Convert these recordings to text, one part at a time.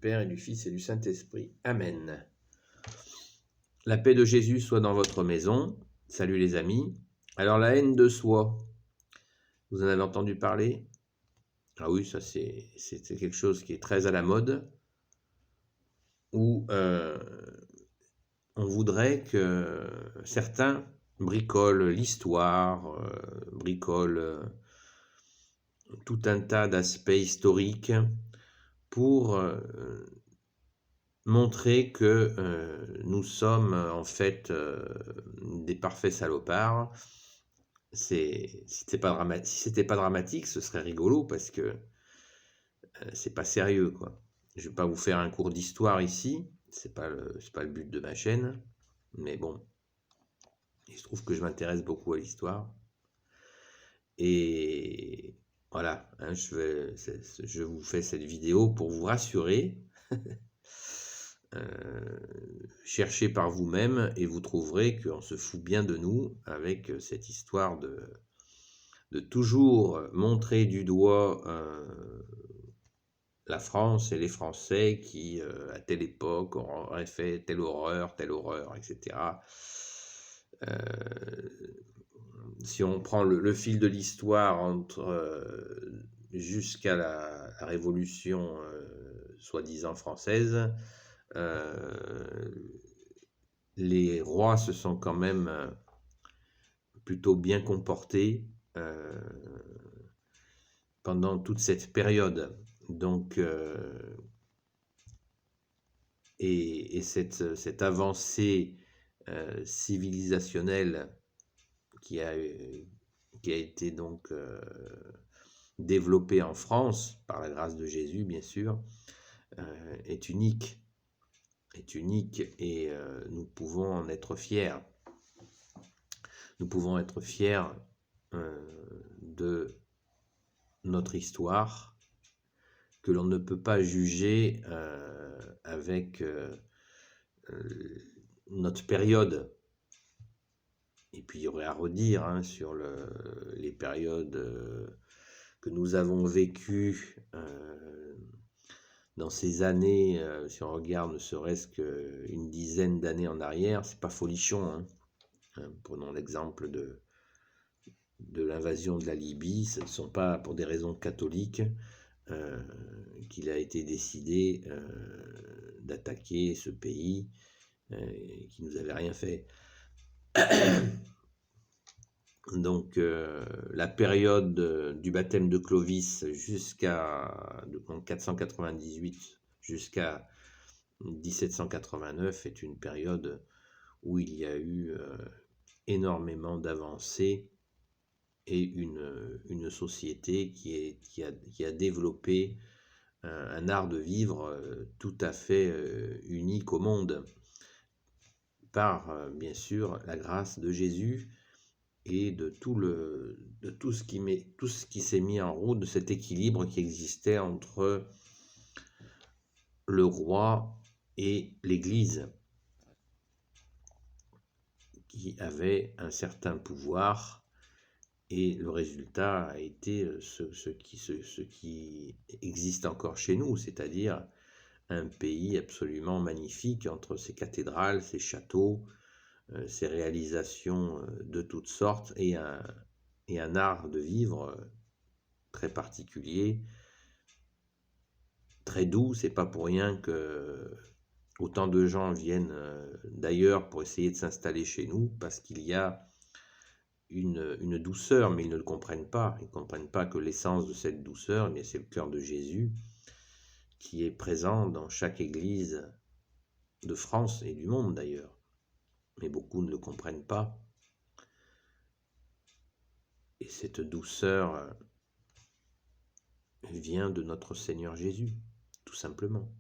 Père et du Fils et du Saint-Esprit. Amen. La paix de Jésus soit dans votre maison. Salut les amis. Alors la haine de soi, vous en avez entendu parler? Ah oui, ça c'est quelque chose qui est très à la mode, où on voudrait que certains bricolent l'histoire, bricolent tout un tas d'aspects historiques pour montrer que nous sommes en fait des parfaits salopards. Si c'était pas dramatique, ce serait rigolo parce que c'est pas sérieux, quoi. Je vais pas vous faire un cours d'histoire ici, c'est pas le but de ma chaîne, mais bon, il se trouve que je m'intéresse beaucoup à l'histoire. Et voilà, hein, je vous fais cette vidéo pour vous rassurer. Cherchez par vous-même et vous trouverez qu'on se fout bien de nous avec cette histoire de toujours montrer du doigt la France et les Français qui, à telle époque, auraient fait telle horreur, etc. Si on prend le fil de l'histoire jusqu'à la Révolution soi-disant française, les rois se sont quand même plutôt bien comportés pendant toute cette période. Donc, et cette avancée civilisationnelle qui a été donc développée en France par la grâce de Jésus, bien sûr, est unique. Et nous pouvons en être fiers. Nous pouvons être fiers de notre histoire, que l'on ne peut pas juger avec notre période. Et puis il y aurait à redire sur les périodes que nous avons vécues dans ces années. Si on regarde ne serait-ce qu'une dizaine d'années en arrière, c'est pas folichon. Prenons l'exemple de l'invasion de la Libye. Ce ne sont pas pour des raisons catholiques qu'il a été décidé d'attaquer ce pays qui nous avait rien fait. Donc la période du baptême de Clovis jusqu'à 498 jusqu'à 1789 est une période où il y a eu énormément d'avancées et une société qui a développé un art de vivre tout à fait unique au monde, par bien sûr la grâce de Jésus et de tout ce qui s'est mis en route, de cet équilibre qui existait entre le roi et l'Église, qui avait un certain pouvoir. Et le résultat a été ce qui existe encore chez nous, c'est-à-dire un pays absolument magnifique entre ses cathédrales, ses châteaux, ses réalisations de toutes sortes et un art de vivre très particulier, très doux. C'est pas pour rien que autant de gens viennent d'ailleurs pour essayer de s'installer chez nous, parce qu'il y a une douceur, mais ils ne le comprennent pas. Ils ne comprennent pas que l'essence de cette douceur, c'est le cœur de Jésus qui est présent dans chaque église de France et du monde d'ailleurs. Mais beaucoup ne le comprennent pas. Et cette douceur vient de notre Seigneur Jésus, tout simplement.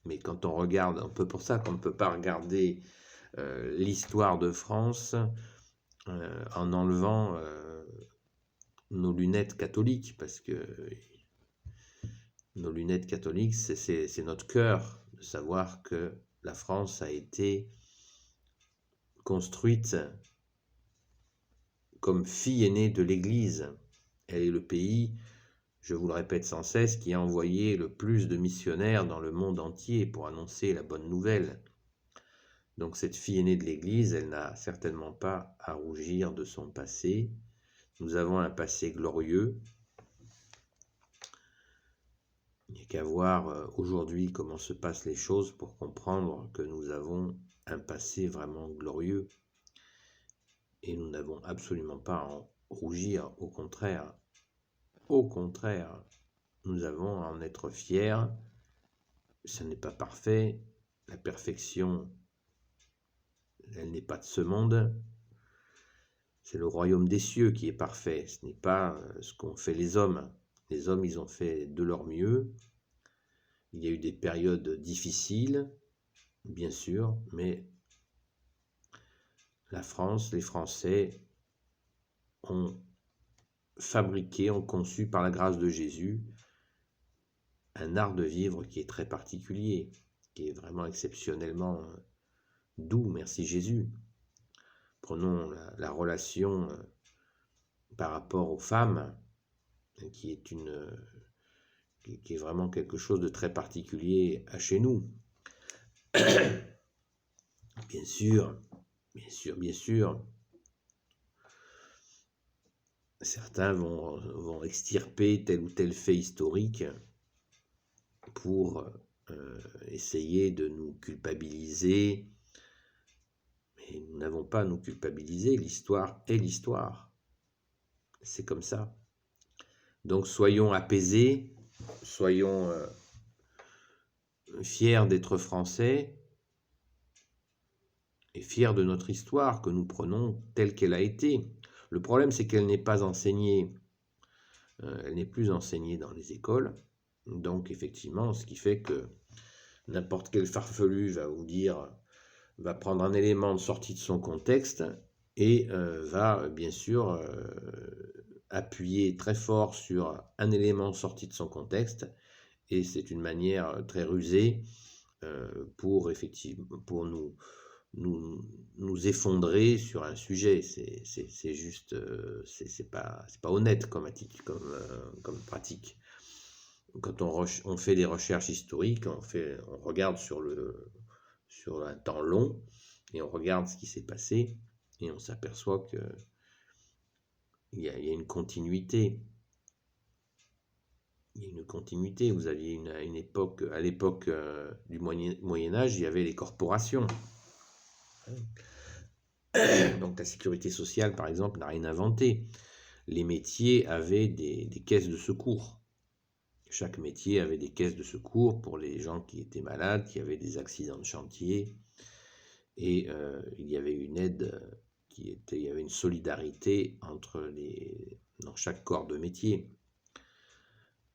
Mais quand on regarde, un peu pour ça qu'on ne peut pas regarder l'histoire de France en enlevant nos lunettes catholiques, parce que nos lunettes catholiques, c'est notre cœur de savoir que la France a été construite comme fille aînée de l'Église. Elle est le pays je vous le répète sans cesse, qui a envoyé le plus de missionnaires dans le monde entier pour annoncer la bonne nouvelle. Donc cette fille aînée de l'Église, elle n'a certainement pas à rougir de son passé. Nous avons un passé glorieux. Il n'y a qu'à voir aujourd'hui comment se passent les choses pour comprendre que nous avons un passé vraiment glorieux. Et nous n'avons absolument pas à en rougir, au contraire. Au contraire, nous avons à en être fiers. Ce n'est pas parfait. La perfection, elle n'est pas de ce monde. C'est le royaume des cieux qui est parfait. Ce n'est pas ce qu'ont fait les hommes. Les hommes, ils ont fait de leur mieux. Il y a eu des périodes difficiles, bien sûr, mais la France, les Français ont fabriqué, ont conçu par la grâce de Jésus un art de vivre qui est très particulier, qui est vraiment exceptionnellement doux, merci Jésus. Prenons la relation par rapport aux femmes, qui est vraiment quelque chose de très particulier à chez nous. Bien sûr, certains vont extirper tel ou tel fait historique pour essayer de nous culpabiliser. Mais nous n'avons pas à nous culpabiliser, l'histoire est l'histoire. C'est comme ça. Donc soyons apaisés, soyons fiers d'être français et fiers de notre histoire que nous prenons telle qu'elle a été. Le problème, c'est qu'elle n'est pas enseignée, elle n'est plus enseignée dans les écoles. Donc effectivement, ce qui fait que n'importe quel farfelu va prendre un élément de sortie de son contexte et va bien sûr appuyer très fort sur un élément sorti de son contexte, et c'est une manière très rusée pour nous effondrer sur un sujet. C'est juste, c'est pas honnête comme attitude, comme pratique. Quand on fait des recherches historiques, on regarde sur un temps long, et on regarde ce qui s'est passé, et on s'aperçoit qu'il y a une continuité. Il y a une continuité. Vous aviez une époque, à l'époque du Moyen-Âge, il y avait les corporations. Donc la sécurité sociale, par exemple, n'a rien inventé. Les métiers avaient des caisses de secours. Chaque métier avait des caisses de secours pour les gens qui étaient malades, qui avaient des accidents de chantier. Et il y avait une aide il y avait une solidarité dans chaque corps de métier.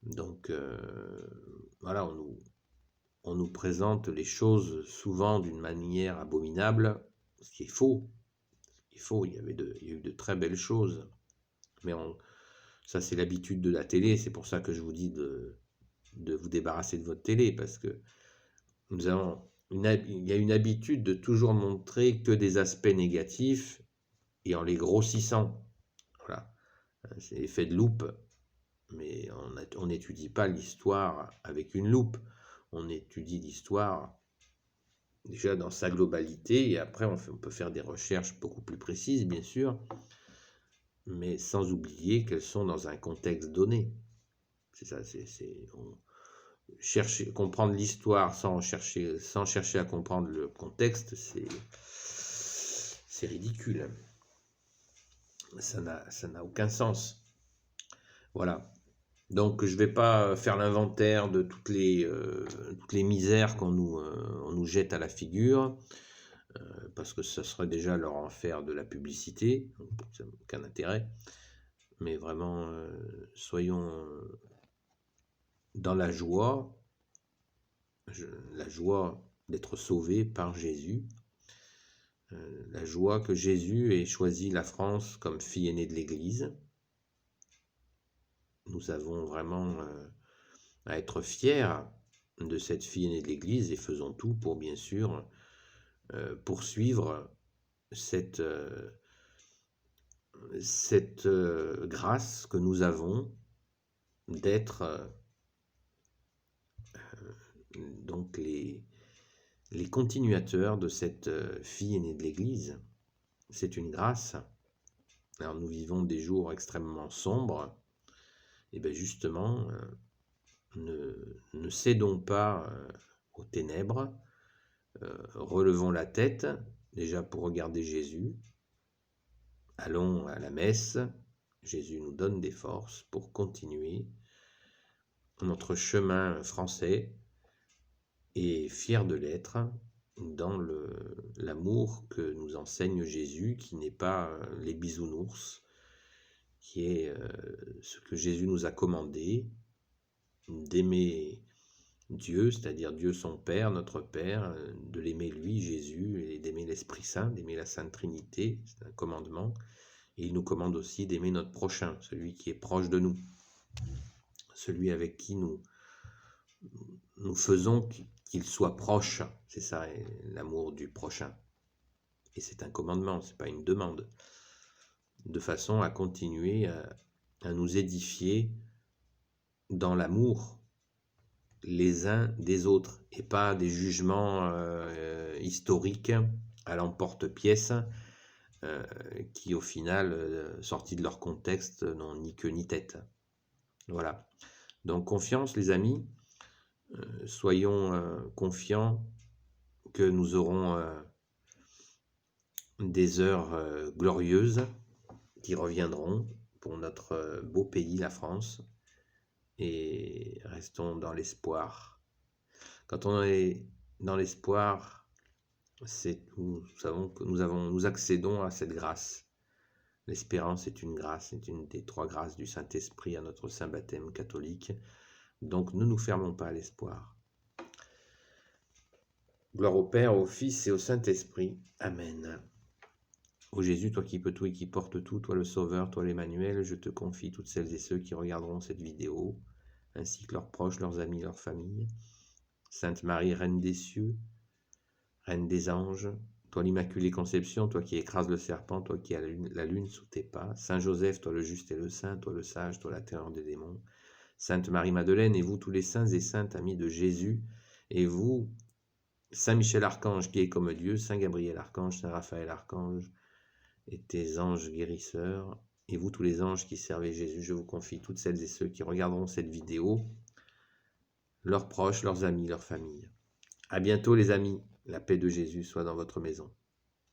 Donc voilà, on nous présente les choses souvent d'une manière abominable, ce qui est faux. Il y a eu de très belles choses. Mais ça, c'est l'habitude de la télé. C'est pour ça que je vous dis de vous débarrasser de votre télé, parce que il y a une habitude de toujours montrer que des aspects négatifs et en les grossissant. Voilà. C'est l'effet de loupe. Mais on n'étudie pas l'histoire avec une loupe. On étudie l'histoire déjà dans sa globalité, et après on peut faire des recherches beaucoup plus précises, bien sûr, mais sans oublier qu'elles sont dans un contexte donné. C'est ça, comprendre l'histoire sans chercher à comprendre le contexte, c'est ridicule. Ça n'a aucun sens. Voilà. Donc je ne vais pas faire l'inventaire de toutes les misères on nous jette à la figure, parce que ça serait déjà leur en faire de la publicité, donc ça n'a aucun intérêt. Mais vraiment, soyons dans la joie d'être sauvés par Jésus, la joie que Jésus ait choisi la France comme fille aînée de l'Église. Nous avons vraiment à être fiers de cette fille aînée de l'Église, et faisons tout pour, bien sûr, poursuivre cette grâce que nous avons d'être donc les continuateurs de cette fille aînée de l'Église. C'est une grâce. Alors nous vivons des jours extrêmement sombres, et bien justement, ne cédons pas aux ténèbres, relevons la tête, déjà pour regarder Jésus, allons à la messe, Jésus nous donne des forces pour continuer notre chemin français, et fier de l'être, dans l'amour que nous enseigne Jésus, qui n'est pas les bisounours, qui est ce que Jésus nous a commandé, d'aimer Dieu, c'est-à-dire Dieu son Père, notre Père, de l'aimer lui, Jésus, et d'aimer l'Esprit Saint, d'aimer la Sainte Trinité, c'est un commandement. Et il nous commande aussi d'aimer notre prochain, celui qui est proche de nous, celui avec qui nous faisons qu'il soit proche. C'est ça l'amour du prochain. Et c'est un commandement, c'est pas une demande. De façon à continuer à nous édifier dans l'amour les uns des autres, et pas des jugements historiques à l'emporte-pièce qui au final, sortis de leur contexte, n'ont ni queue ni tête. Voilà. Donc confiance les amis, soyons confiants que nous aurons des heures glorieuses qui reviendront pour notre beau pays, la France, et restons dans l'espoir. Quand on est dans l'espoir, nous savons que nous accédons à cette grâce. L'espérance est une grâce, c'est une des 3 grâces du Saint-Esprit à notre saint baptême catholique. Donc ne nous fermons pas à l'espoir. Gloire au Père, au Fils et au Saint-Esprit. Amen. Ô Jésus, toi qui peux tout et qui portes tout, toi le Sauveur, toi l'Emmanuel, je te confie toutes celles et ceux qui regarderont cette vidéo, ainsi que leurs proches, leurs amis, leurs familles. Sainte Marie, Reine des cieux, Reine des anges, toi l'Immaculée Conception, toi qui écrases le serpent, toi qui as la lune sous tes pas. Saint Joseph, toi le juste et le saint, toi le sage, toi la terreur des démons. Sainte Marie-Madeleine, et vous tous les saints et saintes amis de Jésus, et vous, Saint Michel Archange qui est comme Dieu, Saint Gabriel Archange, Saint Raphaël Archange, et tes anges guérisseurs, et vous tous les anges qui servez Jésus, je vous confie toutes celles et ceux qui regarderont cette vidéo, leurs proches, leurs amis, leurs familles. À bientôt les amis, la paix de Jésus soit dans votre maison.